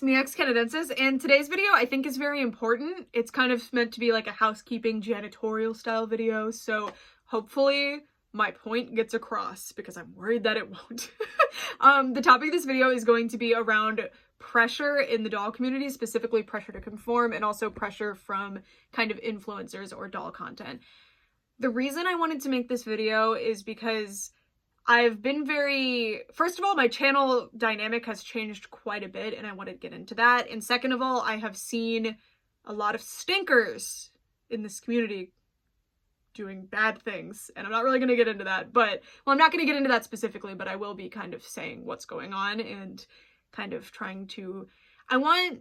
me ex Canadensis, and today's video I think is very important. It's kind of meant to be like a housekeeping janitorial style video, so hopefully my point gets across because I'm worried that it won't. The topic of this video is going to be around pressure in the doll community, specifically pressure to conform and also pressure from kind of influencers or doll content. The reason I wanted to make this video is because I've been first of all, my channel dynamic has changed quite a bit and I want to get into that. And second of all, I have seen a lot of stinkers in this community doing bad things. And I'm not really going to get into that, but, well, I'm not going to get into that specifically, but I will be kind of saying what's going on and kind of trying to, I want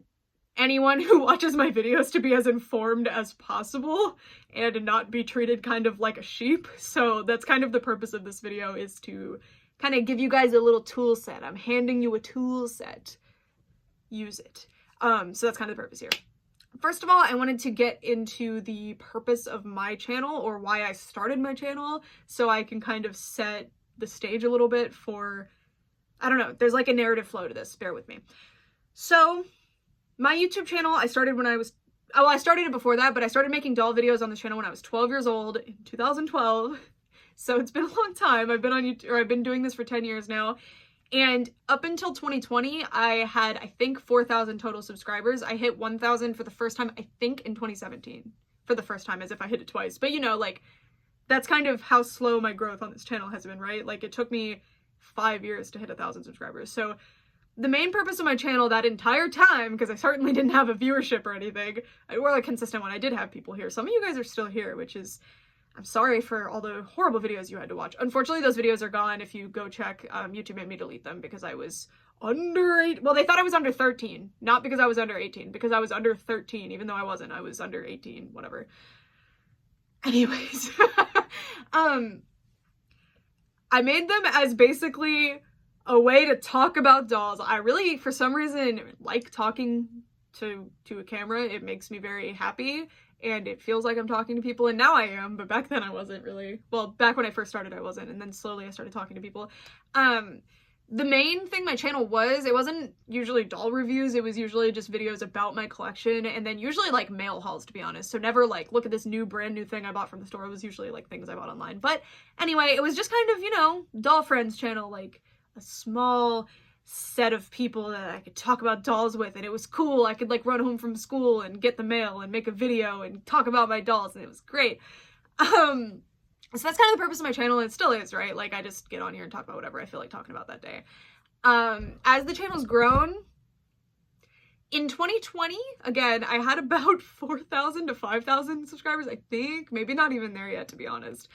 anyone who watches my videos to be as informed as possible and not be treated kind of like a sheep. So that's kind of the purpose of this video, is to kind of give you guys a little tool set. I'm handing you a tool set. Use it. So that's kind of the purpose here. First of all, I wanted to get into the purpose of my channel, or why I started my channel, so I can kind of set the stage a little bit for, I don't know, there's like a narrative flow to this, bear with me. So my YouTube channel, I started when I was, well, I started it before that, but I started making doll videos on this channel when I was 12 years old in 2012. So it's been a long time. I've been on YouTube, or I've been doing this for 10 years now. And up until 2020, I had, I think, 4,000 total subscribers. I hit 1,000 for the first time, I think, in 2017. For the first time, as if I hit it twice. But you know, like, that's kind of how slow my growth on this channel has been, right? Like, it took me 5 years to hit 1,000 subscribers. So the main purpose of my channel that entire time, because I certainly didn't have a viewership or anything, or a consistent one, I did have people here. Some of you guys are still here, which is, I'm sorry for all the horrible videos you had to watch. Unfortunately, those videos are gone. If you go check, YouTube made me delete them because I was under 8. Well, they thought I was under 13, not because I was under 18, because I was under 13, even though I wasn't. I was under 18, whatever. Anyways, I made them as basically a way to talk about dolls. I really, for some reason, like talking to a camera. It makes me very happy, and it feels like I'm talking to people, and now I am, but back then I wasn't really. Well, back when I first started, I wasn't, and then slowly I started talking to people. The main thing my channel was, it wasn't usually doll reviews, it was usually just videos about my collection, and then usually like mail hauls, to be honest. So never like, look at this new brand new thing I bought from the store. It was usually like things I bought online. But anyway, it was just kind of, you know, doll friends channel, like a small set of people that I could talk about dolls with, and it was cool. I could like run home from school and get the mail and make a video and talk about my dolls, and it was great. So that's kind of the purpose of my channel, and it still is, right? Like, I just get on here and talk about whatever I feel like talking about that day. As the channel's grown, in 2020, again, I had about 4,000 to 5,000 subscribers, I think. Maybe not even there yet, to be honest.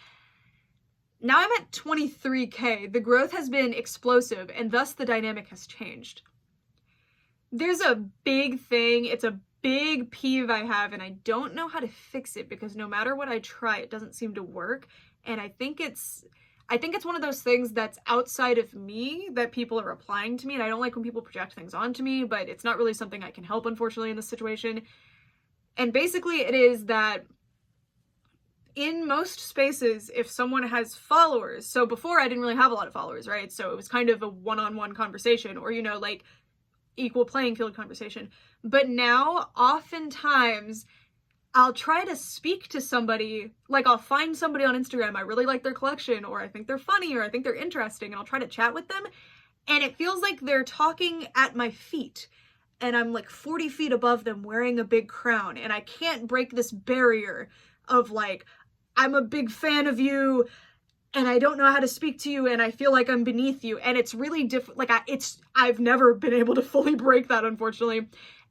Now I'm at 23K. The growth has been explosive, and thus the dynamic has changed. There's a big thing, it's a big peeve I have, and I don't know how to fix it, because no matter what I try, it doesn't seem to work. And I think it's one of those things that's outside of me that people are applying to me, and I don't like when people project things onto me, but it's not really something I can help, unfortunately, in this situation. And basically it is that in most spaces, if someone has followers, so before I didn't really have a lot of followers, right? So it was kind of a one-on-one conversation, or, you know, like equal playing field conversation. But now, oftentimes, I'll try to speak to somebody, like I'll find somebody on Instagram, I really like their collection, or I think they're funny, or I think they're interesting, and I'll try to chat with them, and it feels like they're talking at my feet, and I'm like 40 feet above them wearing a big crown, and I can't break this barrier of like, I'm a big fan of you, and I don't know how to speak to you, and I feel like I'm beneath you, and it's really different. Like, I've never been able to fully break that, unfortunately,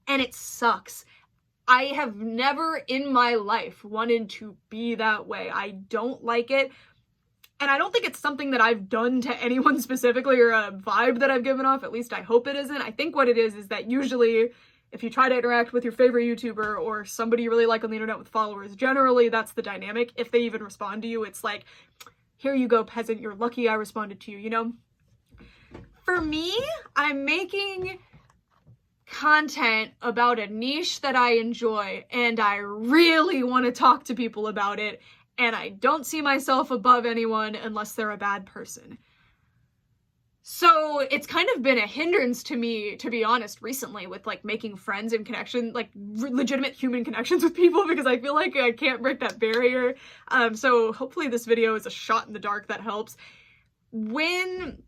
and it sucks. I have never in my life wanted to be that way. I don't like it, and I don't think it's something that I've done to anyone specifically, or a vibe that I've given off. At least I hope it isn't. I think what it is that usually, if you try to interact with your favorite YouTuber or somebody you really like on the internet with followers, generally that's the dynamic. If they even respond to you, it's like, here you go, peasant, you're lucky I responded to you, you know? For me, I'm making content about a niche that I enjoy, and I really want to talk to people about it, and I don't see myself above anyone unless they're a bad person. So it's kind of been a hindrance to me, to be honest, recently with like making friends and connection, like legitimate human connections with people, because I feel like I can't break that barrier. So hopefully this video is a shot in the dark that helps. When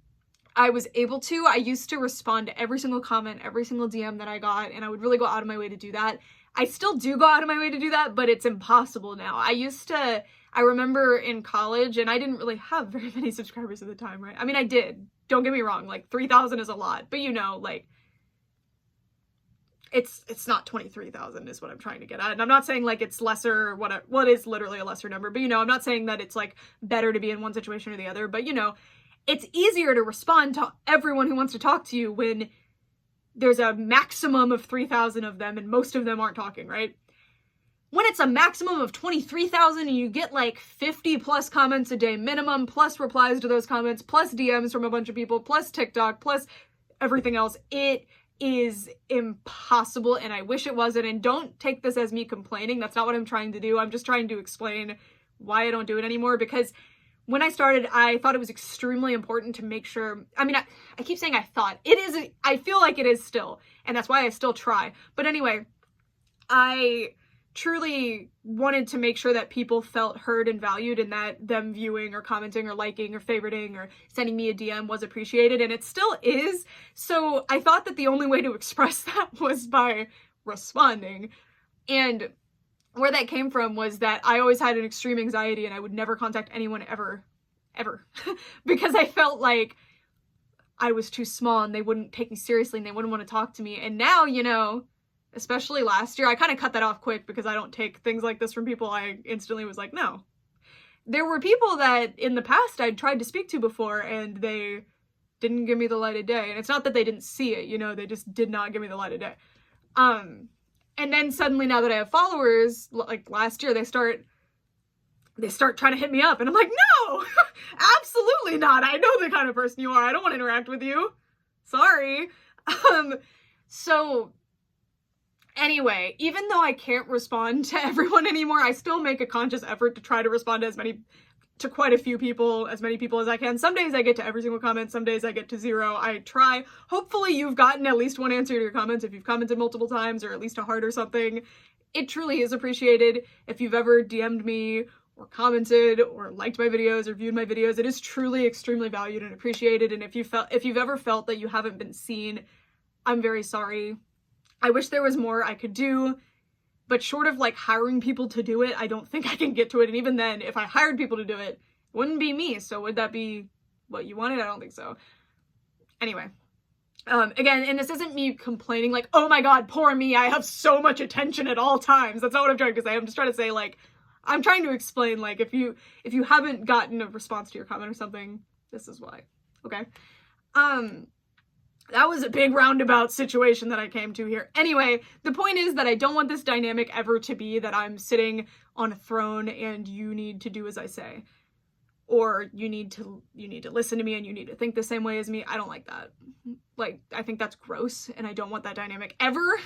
I was able to, I used to respond to every single comment, every single DM that I got, and I would really go out of my way to do that. I still do go out of my way to do that, but it's impossible now. I remember in college, and I didn't really have very many subscribers at the time, right? I mean, I did. Don't get me wrong, like 3,000 is a lot, but you know, like it's not 23,000 is what I'm trying to get at. And I'm not saying like it's lesser, what is literally a lesser number, but you know, I'm not saying that it's like better to be in one situation or the other, but you know, it's easier to respond to everyone who wants to talk to you when there's a maximum of 3,000 of them and most of them aren't talking, right? When it's a maximum of 23,000 and you get like 50 plus comments a day minimum, plus replies to those comments, plus DMs from a bunch of people, plus TikTok, plus everything else, it is impossible, and I wish it wasn't. And don't take this as me complaining. That's not what I'm trying to do. I'm just trying to explain why I don't do it anymore, because when I started, I thought it was extremely important to make sure, I mean, I keep saying I thought. It is, I feel like it is still, and that's why I still try. But anyway, I truly wanted to make sure that people felt heard and valued, and that them viewing or commenting or liking or favoriting or sending me a DM was appreciated, and it still is. So I thought that the only way to express that was by responding. And where that came from was that I always had an extreme anxiety and I would never contact anyone ever, because I felt like I was too small and they wouldn't take me seriously and they wouldn't want to talk to me. And now, you know, especially last year, I kind of cut that off quick because I don't take things like this from people. I instantly was like, no. There were people that in the past I'd tried to speak to before and they didn't give me the light of day. And it's not that they didn't see it, you know, they just did not give me the light of day. And then suddenly, now that I have followers, like last year, they start trying to hit me up and I'm like, no, absolutely not. I know the kind of person you are. I don't want to interact with you. Sorry. So anyway, even though I can't respond to everyone anymore, I still make a conscious effort to try to respond to quite a few people, as many people as I can. Some days I get to every single comment, some days I get to 0. I try. Hopefully you've gotten at least one answer to your comments if you've commented multiple times, or at least a heart or something. It truly is appreciated. If you've ever DM'd me or commented or liked my videos or viewed my videos, it is truly extremely valued and appreciated. And if you've ever felt that you haven't been seen, I'm very sorry. I wish there was more I could do. But short of like hiring people to do it, I don't think I can get to it. And even then, if I hired people to do it, it wouldn't be me. So would that be what you wanted? I don't think so. Anyway, again, and this isn't me complaining like, oh my God, poor me, I have so much attention at all times. That's not what I'm trying to say. I'm just trying to say, like, I'm trying to explain, like, if you haven't gotten a response to your comment or something, this is why. Okay. That was a big roundabout situation that I came to here. Anyway, the point is that I don't want this dynamic ever to be that I'm sitting on a throne and you need to do as I say. Or you need to listen to me and you need to think the same way as me. I don't like that. Like, I think that's gross and I don't want that dynamic ever.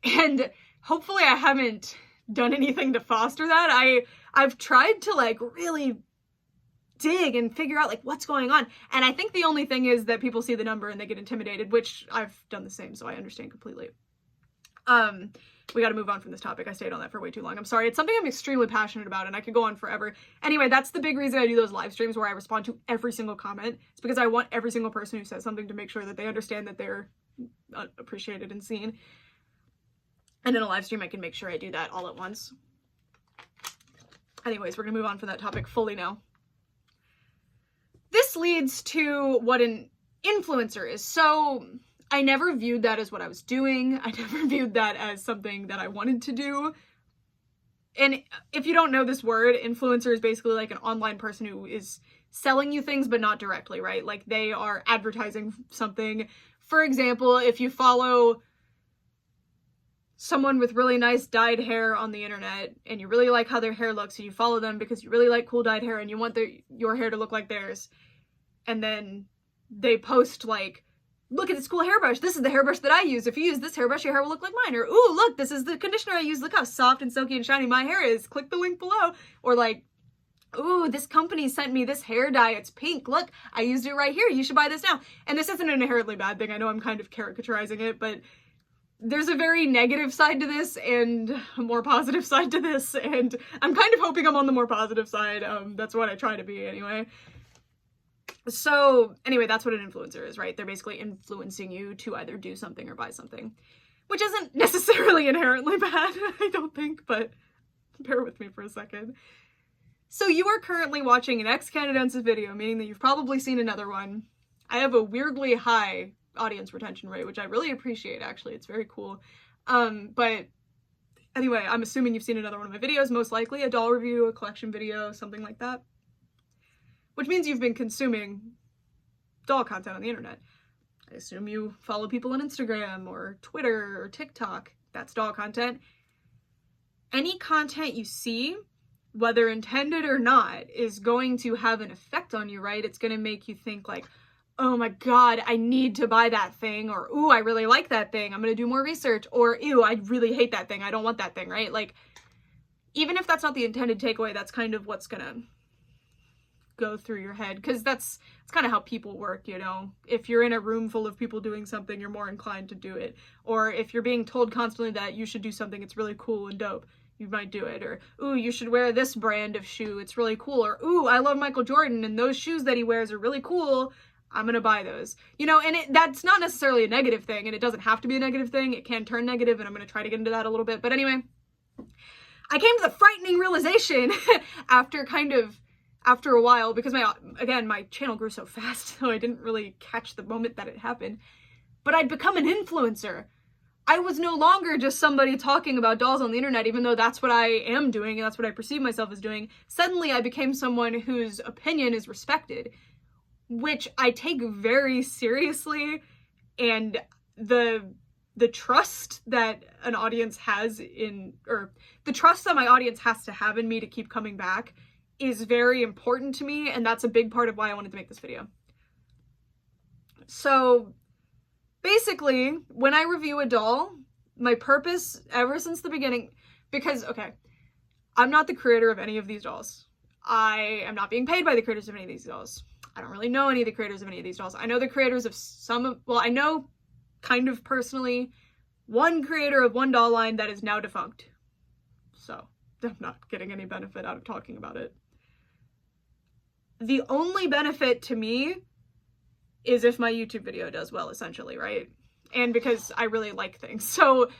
And hopefully I haven't done anything to foster that. I've tried to like really dig and figure out like what's going on, and I think the only thing is that people see the number and they get intimidated, which I've done the same, so I understand completely. We got to move on from this topic. I stayed on that for way too long. I'm sorry. It's something I'm extremely passionate about and I could go on forever. Anyway, that's the big reason I do those live streams where I respond to every single comment. It's because I want every single person who says something to make sure that they understand that they're appreciated and seen. And in a live stream I can make sure I do that all at once. Anyways, we're gonna move on from that topic fully now. This leads to what an influencer is. So I never viewed that as what I was doing. I never viewed that as something that I wanted to do. And if you don't know this word, influencer is basically like an online person who is selling you things, but not directly, right? Like they are advertising something. For example, if you follow someone with really nice dyed hair on the internet and you really like how their hair looks and you follow them because you really like cool dyed hair and you want your hair to look like theirs, and then they post like, look at this cool hairbrush, this is the hairbrush that I use, if you use this hairbrush your hair will look like mine, or ooh look, this is the conditioner I use, look how soft and silky and shiny my hair is, click the link below, or like, ooh, this company sent me this hair dye, it's pink, look, I used it right here, you should buy this now. And this isn't an inherently bad thing, I know I'm kind of caricaturizing it, but there's a very negative side to this and a more positive side to this, and I'm kind of hoping I'm on the more positive side. That's what I try to be anyway. So anyway, that's what an influencer is, right? They're basically influencing you to either do something or buy something, which isn't necessarily inherently bad, I don't think, but bear with me for a second. So you are currently watching an ex-Canadensis video, meaning that you've probably seen another one. I have a weirdly high audience retention rate, which I really appreciate, actually. It's very cool. But anyway, I'm assuming you've seen another one of my videos, most likely a doll review, a collection video, something like that. Which means you've been consuming doll content on the internet. I assume you follow people on Instagram or Twitter or TikTok. That's doll content. Any content you see, whether intended or not, is going to have an effect on you, right? It's going to make you think like, oh my god, I need to buy that thing, or ooh, I really like that thing, I'm gonna do more research, or ew, I really hate that thing, I don't want that thing, right? Like, even if that's not the intended takeaway, that's kind of what's gonna go through your head, because it's kind of how people work, you know? If you're in a room full of people doing something, you're more inclined to do it. Or if you're being told constantly that you should do something, it's really cool and dope, you might do it. Or, ooh, you should wear this brand of shoe, it's really cool. Or, ooh, I love Michael Jordan, and those shoes that he wears are really cool, I'm gonna buy those. You know, and that's not necessarily a negative thing, and it doesn't have to be a negative thing. It can turn negative, and I'm gonna try to get into that a little bit. But anyway, I came to the frightening realization after a while, because my channel grew so fast, so I didn't really catch the moment that it happened. But I'd become an influencer. I was no longer just somebody talking about dolls on the internet, even though that's what I am doing, and that's what I perceive myself as doing. Suddenly I became someone whose opinion is respected, which I take very seriously, and the trust that an audience has or the trust that my audience has to have in me to keep coming back is very important to me, and that's a big part of why I wanted to make this video. So basically, when I review a doll, my purpose ever since the beginning, because, okay, I'm not the creator of any of these dolls. I am not being paid by the creators of any of these dolls. I don't really know any of the creators of any of these dolls. I know the creators of I know kind of personally one creator of one doll line that is now defunct. So I'm not getting any benefit out of talking about it. The only benefit to me is if my YouTube video does well, essentially, right? And because I really like things. So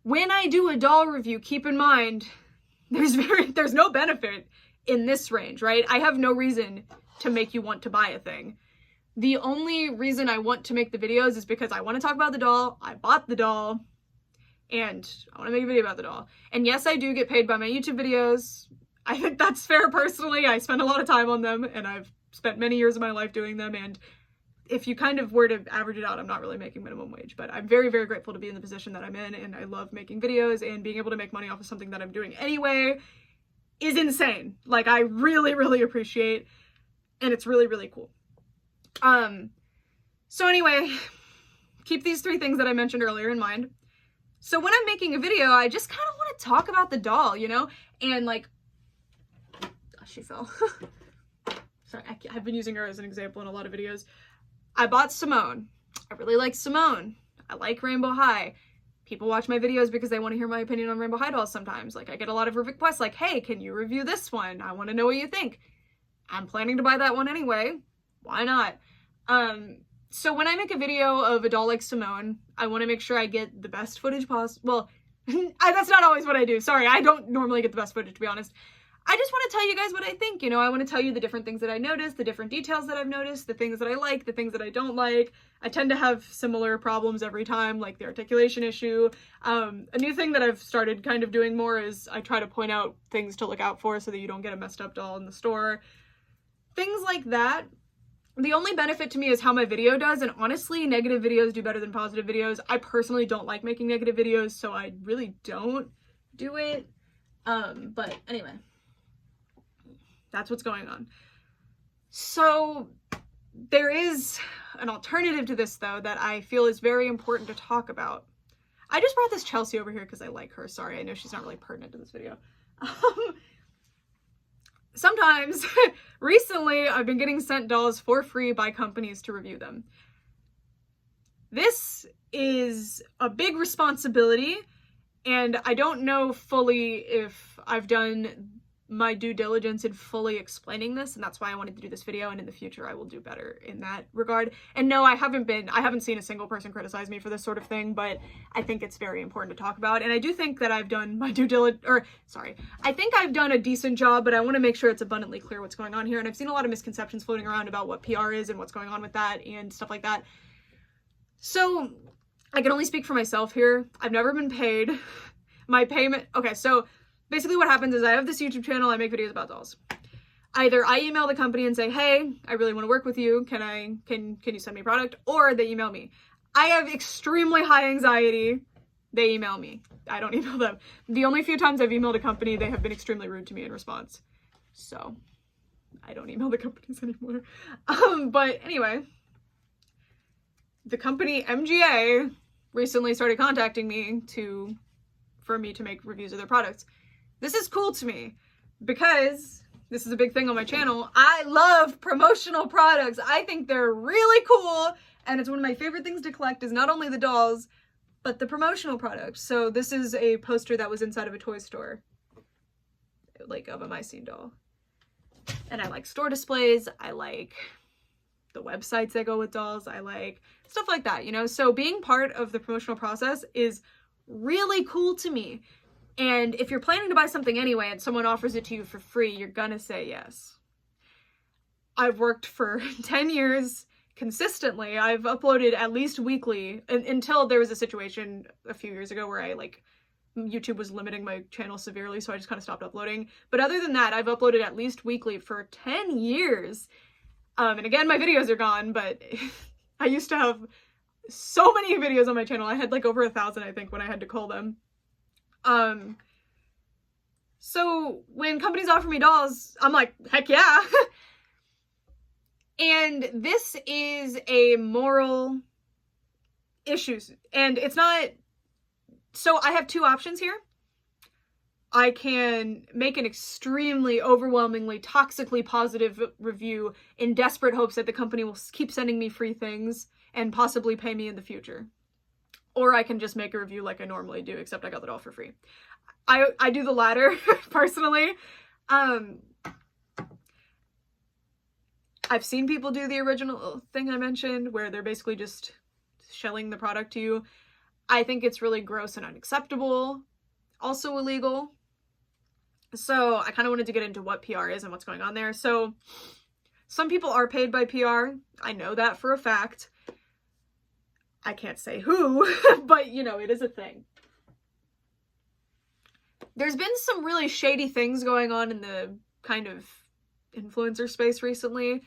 when I do a doll review, keep in mind, there's no benefit in this range, right? I have no reason to make you want to buy a thing. The only reason I want to make the videos is because I want to talk about the doll, I bought the doll, and I want to make a video about the doll. And yes, I do get paid by my YouTube videos. I think that's fair personally. I spend a lot of time on them, and I've spent many years of my life doing them, and if you kind of were to average it out, I'm not really making minimum wage, but I'm very, very grateful to be in the position that I'm in, and I love making videos, and being able to make money off of something that I'm doing anyway is insane. Like, I really, really appreciate, and it's really, really cool. So anyway, keep these 3 things that I mentioned earlier in mind. So when I'm making a video, I just kind of want to talk about the doll, you know? And like, gosh, she fell. Sorry, I've been using her as an example in a lot of videos. I bought Simone. I really like Simone. I like Rainbow High. People watch my videos because they want to hear my opinion on Rainbow High dolls sometimes. Like, I get a lot of requests like, hey, can you review this one? I want to know what you think. I'm planning to buy that one anyway. Why not? So when I make a video of a doll like Simone, I want to make sure I get the best footage possible. Well, that's not always what I do. Sorry, I don't normally get the best footage, to be honest. I just want to tell you guys what I think, you know? I want to tell you the different things that I noticed, the different details that I've noticed, the things that I like, the things that I don't like. I tend to have similar problems every time, like the articulation issue. A new thing that I've started kind of doing more is I try to point out things to look out for so that you don't get a messed up doll in the store. Things like that. The only benefit to me is how my video does, and honestly, negative videos do better than positive videos. I personally don't like making negative videos, so I really don't do it. But anyway, that's what's going on. So there is an alternative to this, though, that I feel is very important to talk about. I just brought this Chelsea over here because I like her. Sorry, I know she's not really pertinent to this video. sometimes, recently, I've been getting sent dolls for free by companies to review them. This is a big responsibility, and I don't know fully if I've done my due diligence in fully explaining this, and that's why I wanted to do this video, and in the future I will do better in that regard. And no, I haven't seen a single person criticize me for this sort of thing, but I think it's very important to talk about, and I do think that I've done my I think I've done a decent job, but I want to make sure it's abundantly clear what's going on here, and I've seen a lot of misconceptions floating around about what PR is and what's going on with that and stuff like that. So, I can only speak for myself here. I've never been paid. My payment, okay, so basically what happens is I have this YouTube channel, I make videos about dolls. Either I email the company and say, hey, I really want to work with you, can you send me a product? Or they email me. I have extremely high anxiety. They email me. I don't email them. The only few times I've emailed a company, they have been extremely rude to me in response. So, I don't email the companies anymore. But anyway, the company MGA recently started contacting me for me to make reviews of their products. This is cool to me because this is a big thing on my channel. I love promotional products. I think they're really cool, and it's one of my favorite things to collect is not only the dolls, but the promotional products. So this is a poster that was inside of a toy store, like of a My Scene doll. And I like store displays. I like the websites that go with dolls. I like stuff like that, you know? So being part of the promotional process is really cool to me. And if you're planning to buy something anyway and someone offers it to you for free, you're gonna say yes. I've worked for 10 years consistently. I've uploaded at least weekly until there was a situation a few years ago where YouTube was limiting my channel severely, so I just kind of stopped uploading. But other than that, I've uploaded at least weekly for 10 years. And again, my videos are gone, but I used to have so many videos on my channel. I had like over 1,000, I think, when I had to cull them. So when companies offer me dolls, I'm like, heck yeah. And this is a moral issue. And it's not, so I have two options here. I can make an extremely overwhelmingly toxically positive review in desperate hopes that the company will keep sending me free things and possibly pay me in the future. Or I can just make a review like I normally do, except I got the doll for free. I do the latter, personally. I've seen people do the original thing I mentioned, where they're basically just shelling the product to you. I think it's really gross and unacceptable. Also illegal. So I kind of wanted to get into what PR is and what's going on there. So some people are paid by PR. I know that for a fact. I can't say who, but you know, it is a thing. There's been some really shady things going on in the kind of influencer space recently.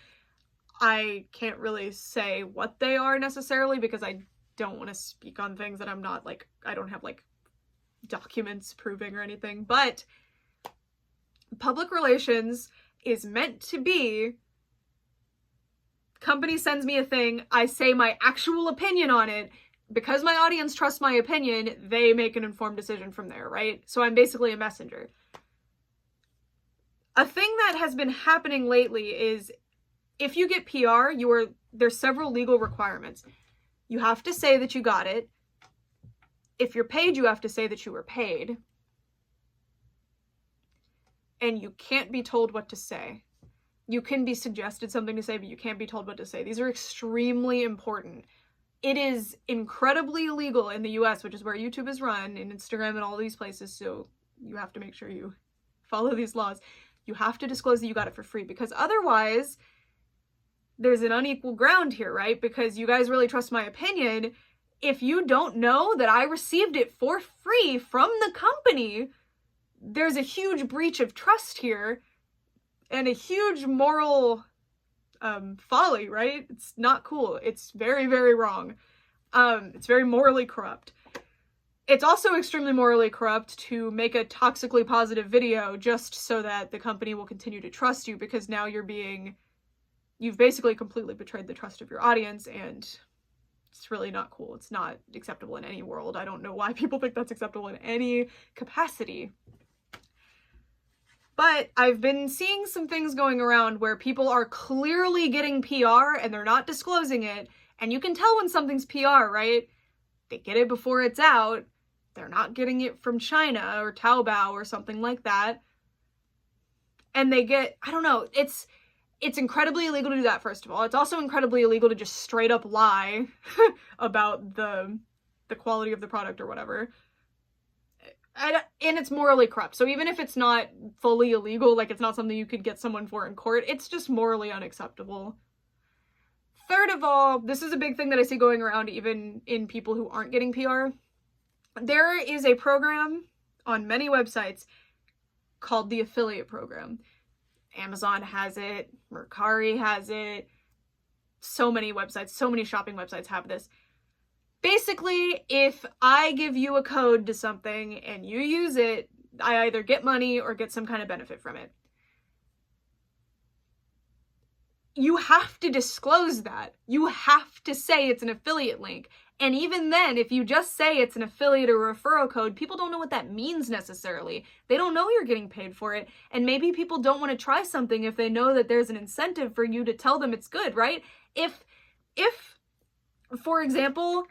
I can't really say what they are necessarily because I don't want to speak on things that I'm not like, I don't have like documents proving or anything, but public relations is meant to be, company sends me a thing, I say my actual opinion on it. Because my audience trusts my opinion, they make an informed decision from there, right? So I'm basically a messenger. A thing that has been happening lately is if you get PR, there's several legal requirements. You have to say that you got it. If you're paid, you have to say that you were paid. And you can't be told what to say. You can be suggested something to say, but you can't be told what to say. These are extremely important. It is incredibly illegal in the US, which is where YouTube is run, and Instagram and all these places, so you have to make sure you follow these laws. You have to disclose that you got it for free, because otherwise there's an unequal ground here, right? Because you guys really trust my opinion. If you don't know that I received it for free from the company, there's a huge breach of trust here and a huge moral folly, right? It's not cool. It's very, very wrong. It's very morally corrupt. It's also extremely morally corrupt to make a toxically positive video just so that the company will continue to trust you, because now you've basically completely betrayed the trust of your audience, and it's really not cool. It's not acceptable in any world. I don't know why people think that's acceptable in any capacity. But I've been seeing some things going around where people are clearly getting PR and they're not disclosing it. And you can tell when something's PR, right? They get it before it's out. They're not getting it from China or Taobao or something like that. And they get, I don't know, it's incredibly illegal to do that, first of all. It's also incredibly illegal to just straight up lie about the quality of the product or whatever. And it's morally corrupt. So even if it's not fully illegal, like it's not something you could get someone for in court, it's just morally unacceptable. Third of all, this is a big thing that I see going around even in people who aren't getting PR. There is a program on many websites called the affiliate program. Amazon has it, Mercari has it, so many websites, so many shopping websites have this. Basically, if I give you a code to something and you use it, I either get money or get some kind of benefit from it. You have to disclose that. You have to say it's an affiliate link. And even then, if you just say it's an affiliate or referral code, people don't know what that means necessarily. They don't know you're getting paid for it. And maybe people don't want to try something if they know that there's an incentive for you to tell them it's good, right? If for example,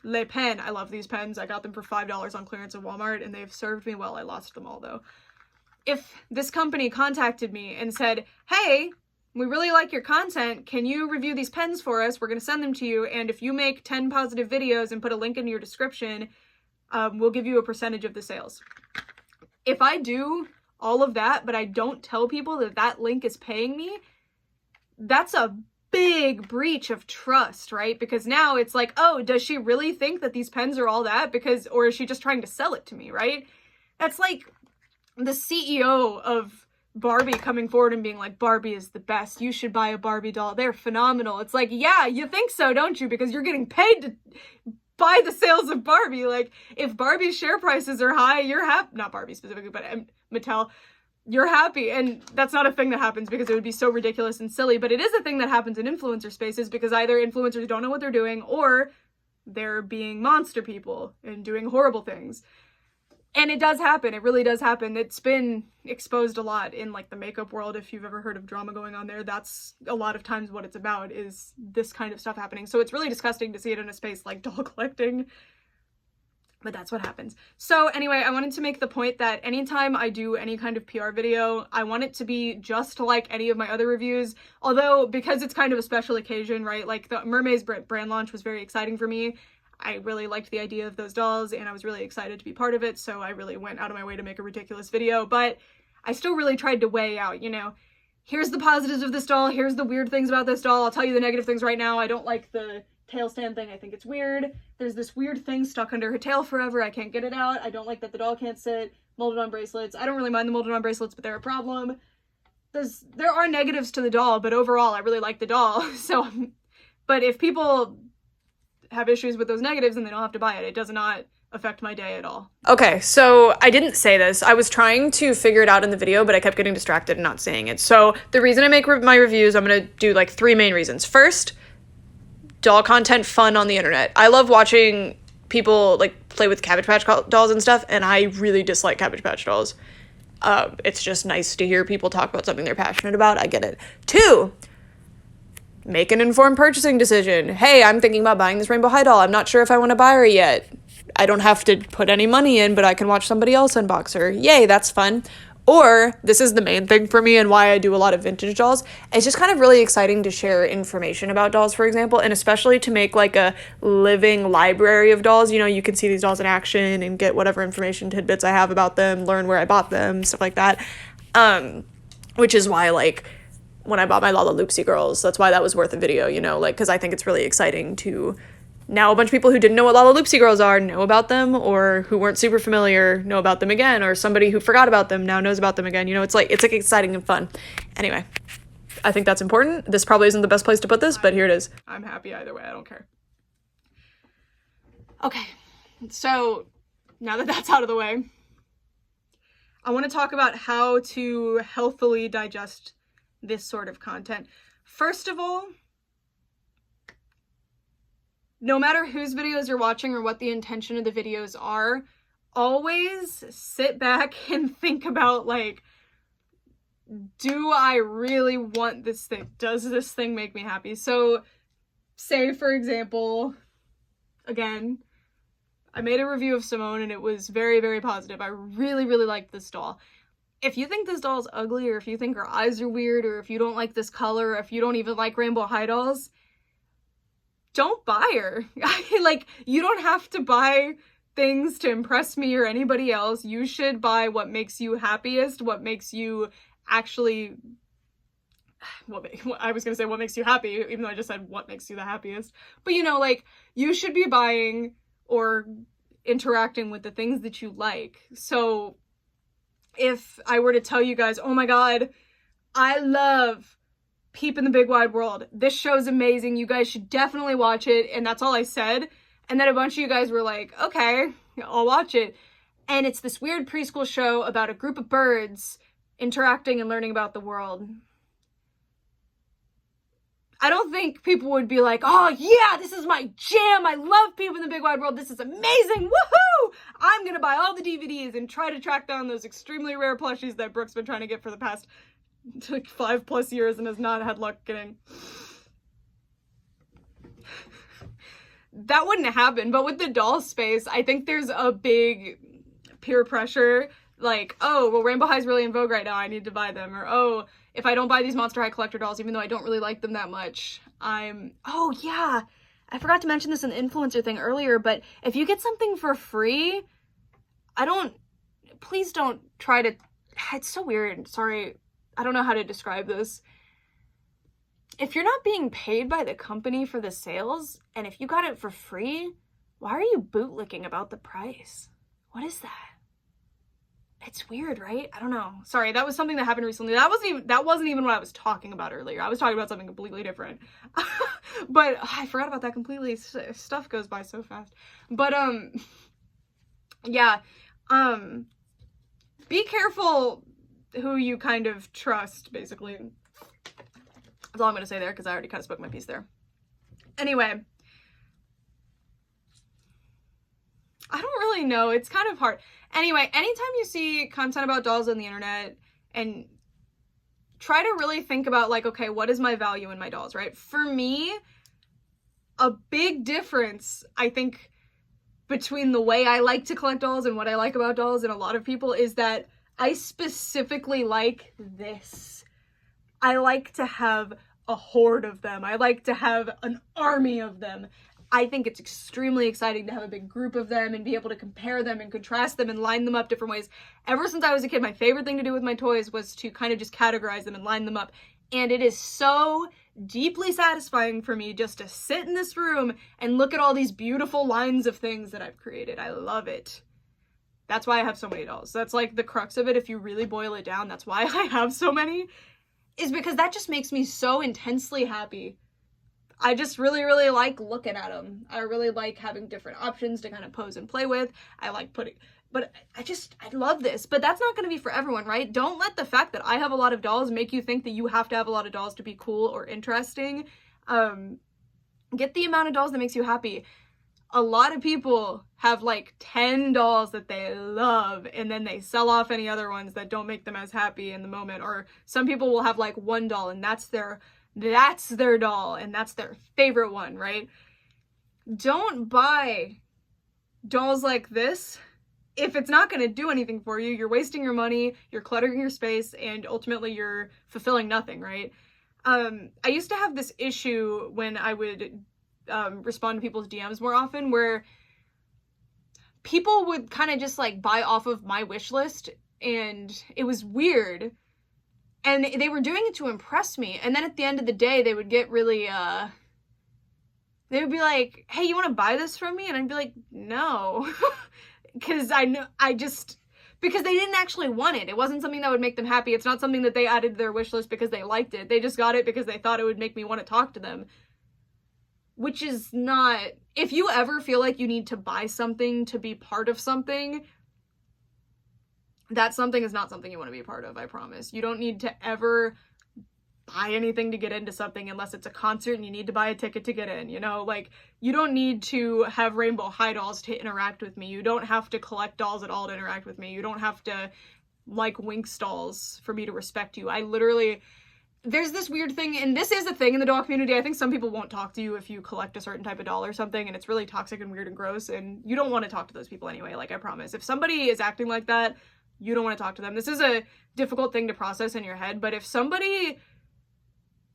Le Pen, I love these pens. I got them for $5 on clearance at Walmart and they've served me well. I lost them all though. If this company contacted me and said, hey, we really like your content. Can you review these pens for us? We're going to send them to you. And if you make 10 positive videos and put a link in your description, we'll give you a percentage of the sales. If I do all of that, but I don't tell people that that link is paying me, that's a big breach of trust, right? Because now it's like, oh, does she really think that these pens are all that? Or is she just trying to sell it to me, right? That's like the CEO of Barbie coming forward and being like, Barbie is the best. You should buy a Barbie doll. They're phenomenal. It's like, yeah, you think so, don't you? Because you're getting paid to buy the sales of Barbie. Like, if Barbie's share prices are high, you're happy. Not Barbie specifically, but Mattel. You're happy. And that's not a thing that happens because it would be so ridiculous and silly, but it is a thing that happens in influencer spaces because either influencers don't know what they're doing or they're being monster people and doing horrible things. And it does happen. It really does happen. It's been exposed a lot in like the makeup world. If you've ever heard of drama going on there, that's a lot of times what it's about, is this kind of stuff happening. So it's really disgusting to see it in a space like doll collecting. But that's what happens. So anyway, I wanted to make the point that anytime I do any kind of PR video, I want it to be just like any of my other reviews. Although, because it's kind of a special occasion, right? Like the Mermaid's brand launch was very exciting for me. I really liked the idea of those dolls and I was really excited to be part of it. So I really went out of my way to make a ridiculous video, but I still really tried to weigh out, you know, here's the positives of this doll. Here's the weird things about this doll. I'll tell you the negative things right now. I don't like the tail stand thing. I think it's weird. There's this weird thing stuck under her tail forever. I can't get it out. I don't like that the doll can't sit. Molded on bracelets. I don't really mind the molded on bracelets, but they're a problem. There are negatives to the doll, but overall I really like the doll. So, but if people have issues with those negatives and they don't have to buy it, it does not affect my day at all. Okay, so I didn't say this. I was trying to figure it out in the video, but I kept getting distracted and not saying it. So the reason I make my reviews, I'm gonna do like 3 main reasons. First, doll content fun on the internet. I love watching people like play with Cabbage Patch dolls and stuff, and I really dislike Cabbage Patch dolls. It's just nice to hear people talk about something they're passionate about. I get it. 2, make an informed purchasing decision. Hey, I'm thinking about buying this Rainbow High doll. I'm not sure if I want to buy her yet. I don't have to put any money in, but I can watch somebody else unbox her. Yay, that's fun. Or, this is the main thing for me and why I do a lot of vintage dolls, it's just kind of really exciting to share information about dolls, for example, and especially to make like a living library of dolls. You know, you can see these dolls in action and get whatever information tidbits I have about them, learn where I bought them, stuff like that. Which is why, like, when I bought my Lala Loopsy girls, that's why that was worth a video, you know, like, because I think it's really exciting to now a bunch of people who didn't know what Lala Loopsy girls are know about them, or who weren't super familiar know about them again, or somebody who forgot about them now knows about them again. You know, it's like exciting and fun. Anyway, I think that's important. This probably isn't the best place to put this, but here it is. I'm happy either way. I don't care. Okay, so now that that's out of the way, I want to talk about how to healthily digest this sort of content. First of all, no matter whose videos you're watching or what the intention of the videos are, always sit back and think about, like, do I really want this thing? Does this thing make me happy? So, say, for example, again, I made a review of Simone and it was very, very positive. I really, really liked this doll. If you think this doll's ugly, or if you think her eyes are weird, or if you don't like this color, or if you don't even like rainbow high dolls, don't buy her. Like, you don't have to buy things to impress me or anybody else. You should buy what makes you happiest, what makes you actually, I was gonna say what makes you happy, even though I just said what makes you the happiest. But you know, like, you should be buying or interacting with the things that you like. So if I were to tell you guys, oh my god, I love Peep in the Big Wide World, this show's amazing, you guys should definitely watch it, and that's all I said, and then a bunch of you guys were like, okay, I'll watch it, and it's this weird preschool show about a group of birds interacting and learning about the world, I don't think people would be like, oh yeah, this is my jam, I love Peep in the Big Wide World, this is amazing, woohoo! I'm gonna buy all the DVDs and try to track down those extremely rare plushies that Brooke's been trying to get for the past, like, 5+ years and has not had luck getting. That wouldn't happen, but with the doll space, I think there's a big peer pressure, like, oh, well, Rainbow High's really in vogue right now, I need to buy them, or oh, if I don't buy these Monster High collector dolls, even though I don't really like them that much, oh yeah, I forgot to mention this in the influencer thing earlier, but if you get something for free, please don't try to, it's so weird, sorry, I don't know how to describe this. If you're not being paid by the company for the sales, and if you got it for free, why are you bootlicking about the price? What is that? It's weird, right? I don't know. Sorry, that was something that happened recently. That wasn't even what I was talking about earlier. I was talking about something completely different. But I forgot about that completely. Stuff goes by so fast. But yeah. Be careful who you kind of trust, basically. That's all I'm gonna say there, because I already kind of spoke my piece there. Anyway, I don't really know. It's kind of hard. Anyway, anytime you see content about dolls on the internet, and try to really think about, like, okay, what is my value in my dolls, right? For me, a big difference, I think, between the way I like to collect dolls and what I like about dolls and a lot of people is that I specifically like this. I like to have a horde of them. I like to have an army of them. I think it's extremely exciting to have a big group of them and be able to compare them and contrast them and line them up different ways. Ever since I was a kid, my favorite thing to do with my toys was to kind of just categorize them and line them up. And it is so deeply satisfying for me just to sit in this room and look at all these beautiful lines of things that I've created. I love it. That's why I have so many dolls. That's like the crux of it. If you really boil it down, that's why I have so many, is because that just makes me so intensely happy. I just really, really like looking at them. I really like having different options to kind of pose and play with. I like putting, but I love this. But that's not going to be for everyone, right? Don't let the fact that I have a lot of dolls make you think that you have to have a lot of dolls to be cool or interesting. Get the amount of dolls that makes you happy. A lot of people have like 10 dolls that they love, and then they sell off any other ones that don't make them as happy in the moment. Or some people will have like one doll and that's their doll and that's their favorite one, right? Don't buy dolls like this if it's not going to do anything for you. You're wasting your money, you're cluttering your space, and ultimately you're fulfilling nothing, right? I used to have this issue when I would respond to people's DMs more often, where people would kind of just like buy off of my wish list, and it was weird. And they were doing it to impress me. And then at the end of the day, they would get really, they would be like, hey, you want to buy this from me? And I'd be like, no. Because because they didn't actually want it. It wasn't something that would make them happy. It's not something that they added to their wish list because they liked it. They just got it because they thought it would make me want to talk to them. Which is not, if you ever feel like you need to buy something to be part of something, that something is not something you want to be a part of, I promise. You don't need to ever buy anything to get into something unless it's a concert and you need to buy a ticket to get in, you know? Like, you don't need to have rainbow high dolls to interact with me. You don't have to collect dolls at all to interact with me. You don't have to like Winx dolls for me to respect you. I literally, there's this weird thing, and this is a thing in the doll community. I think some people won't talk to you if you collect a certain type of doll or something, and it's really toxic and weird and gross, and you don't want to talk to those people anyway, like, I promise. If somebody is acting like that, you don't want to talk to them. This is a difficult thing to process in your head, but if somebody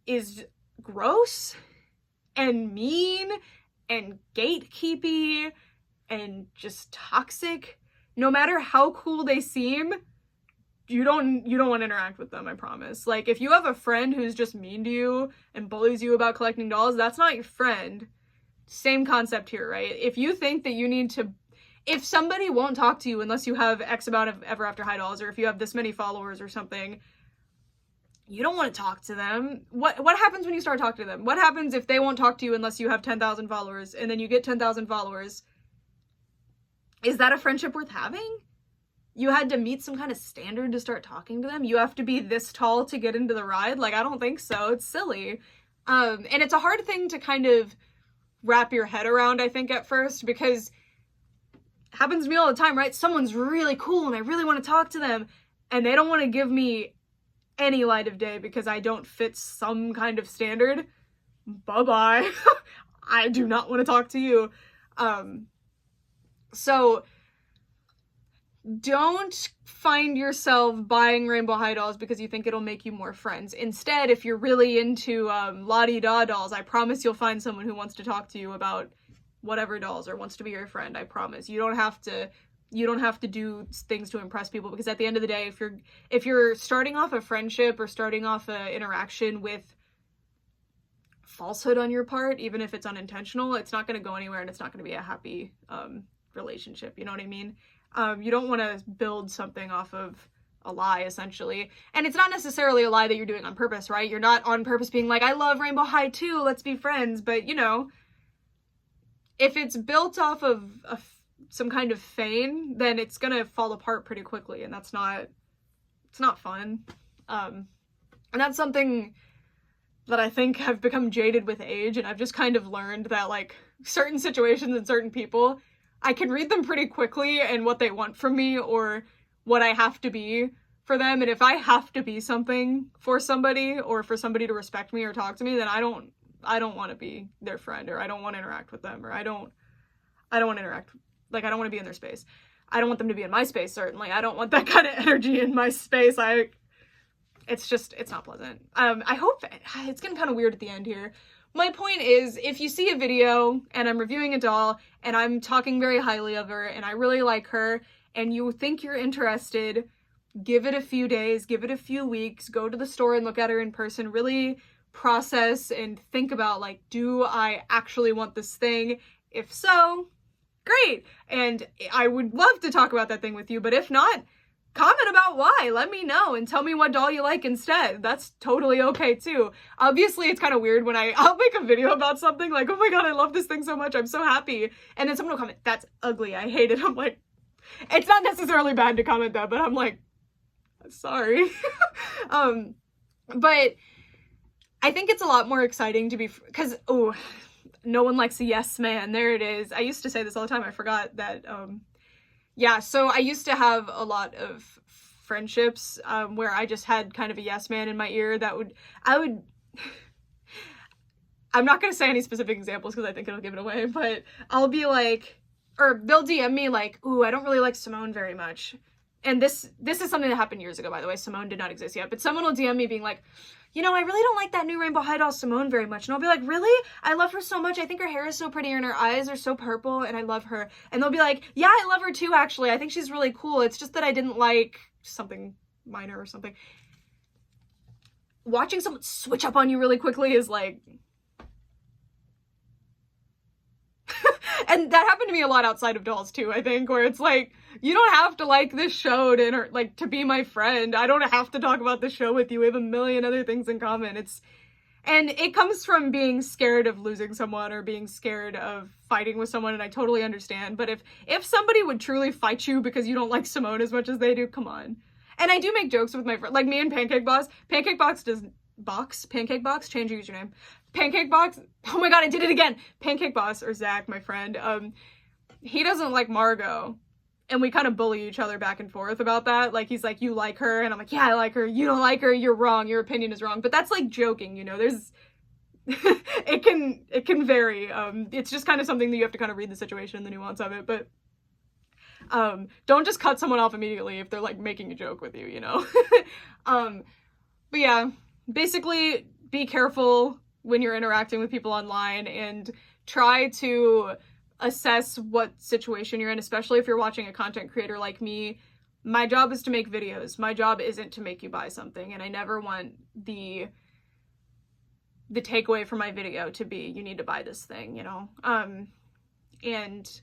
is gross and mean and gatekeepy and just toxic, no matter how cool they seem, you don't want to interact with them, I promise. Like, if you have a friend who's just mean to you and bullies you about collecting dolls, that's not your friend. Same concept here, right? If you think that you need to, if somebody won't talk to you unless you have X amount of Ever After High dolls, or if you have this many followers or something, you don't want to talk to them. What happens when you start talking to them? What happens if they won't talk to you unless you have 10,000 followers, and then you get 10,000 followers? Is that a friendship worth having? You had to meet some kind of standard to start talking to them? You have to be this tall to get into the ride? Like, I don't think so. It's silly. And it's a hard thing to kind of wrap your head around, I think, at first, because it happens to me all the time, right? Someone's really cool and I really want to talk to them, and they don't want to give me any light of day because I don't fit some kind of standard. Bye-bye. I do not want to talk to you. So don't find yourself buying rainbow high dolls because you think it'll make you more friends. Instead, if you're really into la-di-da dolls, I promise you'll find someone who wants to talk to you about whatever dolls or wants to be your friend. I promise. You don't have to do things to impress people, because at the end of the day, if you're starting off a friendship or starting off an interaction with falsehood on your part, even if it's unintentional, it's not going to go anywhere and it's not going to be a happy relationship. You know what I mean? You don't want to build something off of a lie, essentially. And it's not necessarily a lie that you're doing on purpose, right? You're not on purpose being like, I love Rainbow High too, let's be friends. But, you know, if it's built off of some kind of feign, then it's gonna fall apart pretty quickly, and it's not fun. And that's something that I think I've become jaded with age, and I've just kind of learned that, like, certain situations and certain people, I can read them pretty quickly and what they want from me or what I have to be for them. And if I have to be something for somebody or for somebody to respect me or talk to me, then I don't want to be their friend, or I don't want to interact with them, or I don't want to interact, like, I don't want to be in their space. I don't want them to be in my space, certainly. I don't want that kind of energy in my space. It's not pleasant. I hope it's getting kind of weird at the end here. My point is, if you see a video and I'm reviewing a doll and I'm talking very highly of her and I really like her and you think you're interested, give it a few days, give it a few weeks, go to the store and look at her in person, really process and think about, like, do I actually want this thing? If so, great. And I would love to talk about that thing with you, but if not, comment about why. Let me know and tell me what doll you like instead. That's totally okay too. Obviously, it's kind of weird when I'll make a video about something like, oh my god, I love this thing so much, I'm so happy. And then someone will comment, that's ugly, I hate it. I'm like, it's not necessarily bad to comment that, but I'm like, sorry. But I think it's a lot more exciting to be, because, oh, no one likes a yes man. There it is. I used to say this all the time. I forgot that, yeah, so I used to have a lot of friendships where I just had kind of a yes man in my ear that I'm not going to say any specific examples because I think it'll give it away, but I'll be like, or they'll DM me like, ooh, I don't really like Simone very much. And this is something that happened years ago, by the way. Simone did not exist yet, but someone will DM me being like, you know, I really don't like that new Rainbow High doll Simone very much. And I'll be like, really? I love her so much. I think her hair is so pretty and her eyes are so purple and I love her. And they'll be like, yeah, I love her too, actually. I think she's really cool. It's just that I didn't like something minor or something. Watching someone switch up on you really quickly is like... And that happened to me a lot outside of dolls too, I think, where it's like, you don't have to like this show to be my friend. I don't have to talk about the show with you. We have a million other things in common. And it comes from being scared of losing someone or being scared of fighting with someone, and I totally understand. But if somebody would truly fight you because you don't like Simone as much as they do, come on. And I do make jokes with my friend, like me and Pancake Boss. Pancake Boss Pancake Box, change your username. Pancake Box, oh my god, I did it again. Pancake Boss, or Zach, my friend, he doesn't like Margot. And we kind of bully each other back and forth about that. Like, he's like, you like her? And I'm like, yeah, I like her. You don't like her? You're wrong. Your opinion is wrong. But that's like joking, you know? There's, it can vary. It's just kind of something that you have to kind of read the situation and the nuance of it. But don't just cut someone off immediately if they're like making a joke with you, you know? But yeah, basically be careful when you're interacting with people online and try to assess what situation you're in, especially if you're watching a content creator like me. My job is to make videos. My job isn't to make you buy something, and I never want the takeaway from my video to be, you need to buy this thing, you know? And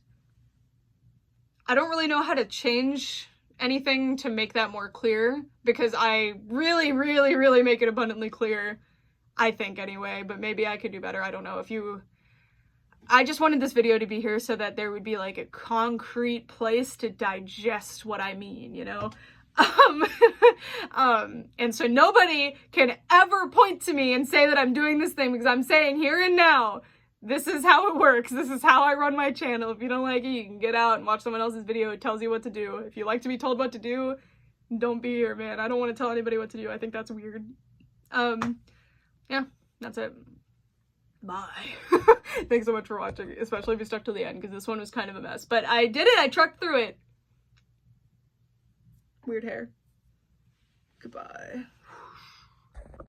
I don't really know how to change anything to make that more clear, because I really, really, really make it abundantly clear, I think anyway, but maybe I could do better. I don't know. I just wanted this video to be here so that there would be like a concrete place to digest what I mean, you know? And so nobody can ever point to me and say that I'm doing this thing, because I'm saying here and now, this is how it works. This is how I run my channel. If you don't like it, you can get out and watch someone else's video. It tells you what to do. If you like to be told what to do, don't be here, man. I don't want to tell anybody what to do. I think that's weird. Yeah, that's it. Bye. Thanks so much for watching, especially if you stuck to the end, because this one was kind of a mess. But I did it! I trucked through it! Weird hair. Goodbye.